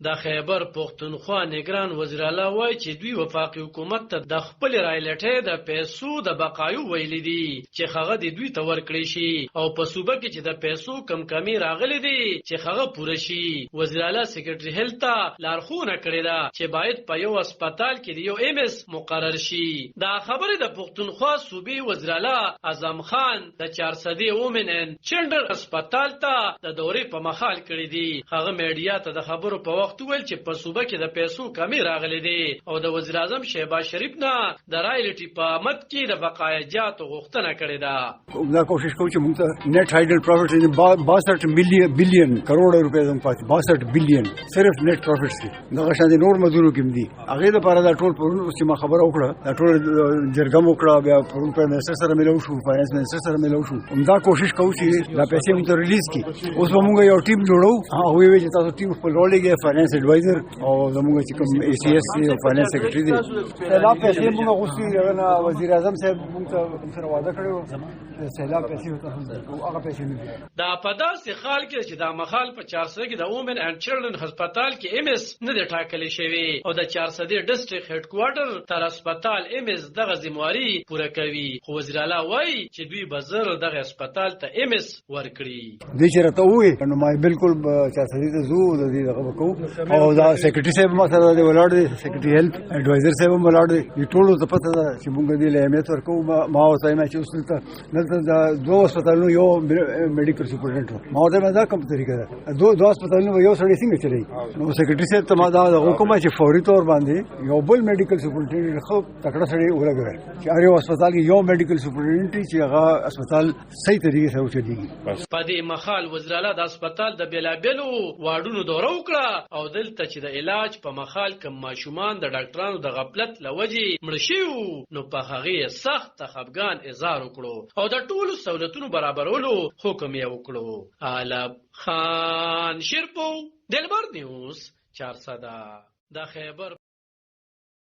د خیبر پښتونخوا نگران وزیر اعلی وایي چې دوی وفاقي حکومت ته د خپل رایلټې د پیسو د بقایو ویلي دي چې هغه د دوی ته ورکړي شي او په صوبه کې چې د پیسو کمی راغلي دي چې هغه پوره شي. وزیر اعلی سیکریټری هیلث ته لارښوونه کړې ده چې باید په یو هسپتال کې د یو MS مقرر شي. دا خبره د پښتونخوا صوبې وزیر اعلی اعظم خان د 400 وومن اینڈ چلډرن هسپتال ته د دورې په مخال کړې دي. هغه میډیا ته د خبرو په وخت ویل چې په صوبه کې د پیسو کمی راغلي دي او د وزیر اعظم شهباز شریف نه د رایلټي په مت کې د بقایا جاتو غوښتنه کړې ده. دا کوشش کوو چې موږ ته نت هایډل پروفټ 62 بلین کروڑ روپے زموږ پاتې 62 بلین صرف نت پروفټس دي. دغه شان دي نور مزدورو کې دي. هغه د لپاره دا ټول پرون چې ما خبره وکړه دا ټول جرګم وکړه بیا پرون په منسټر سره ملو شو فاینانس منسټر سره ملو شو. دا کوشش کوو چې دا پیسې موږ ته ریلیز کړي. اوس موږ یو ټیم جوړو او وی چې تاسو ټیم په لوړیږي فاینانس ایڈوایزر او زموږ چې کوم ACS او فاینانس سیکریټری دي. سیلاب پیسې موږ غوښتي نه وزیر اعظم صاحب موږ سره وعده کړو سیلاب پیسې وته هغه پیسې نه دي. دا په داسې حال کې چې دا مخال په 400 کې د وومن اینڈ چلډرن هسپتال کې MS نه دی ټاکل شوی او د 400 ډیسټریکټ هډ کوارټر تر هسپتال MS دغه ذمہواری پوره کوي. خو وزیر اعلی وایي چې دوی بزر دغه هسپتال ته MS ورکړي. دې چې راته وې نو ما بالکل 400 ته زو د دې دغه وکاو او دا سیکریټری صاحب ما سره دی ولاړ دی سیکریټری هیلث ایڈوایزر صاحب هم ولاړ دی. دې ټولو ته پته ده چې موږ دې له اهمیت ورکو. ما اوسه ما چې اوس دلته د دوه هسپتالونو یو میډیکل سپورټنټ ما ورته دا کوم طریقه ده دوه هسپتالونو یو سړی څنګه چلی. نو سیکریټری صاحب ته ما دا حکم چې فوري تور باندې یو بل میډیکل سپورټنټ خو تکړه سړی ولګوي چې هر یو هسپتال کې یو میډیکل سپورټنټ چې هغه هسپتال صحیح طریقې سره وچلېږي. په دې مخال وزیر اعلی د هسپتال د بیلابیلو واډونو دوره وکړه او دلته چې د علاج په مخال کم ماشومان د ډاکټرانو د غفلت لوجې مړ شوي نو په هغې سخت خفګان اظهار وکړو او د ټولو سہولتونو برابرولو حکم یې وکړو. علب خان شیرپو دلبر نیوز 400 د خیبر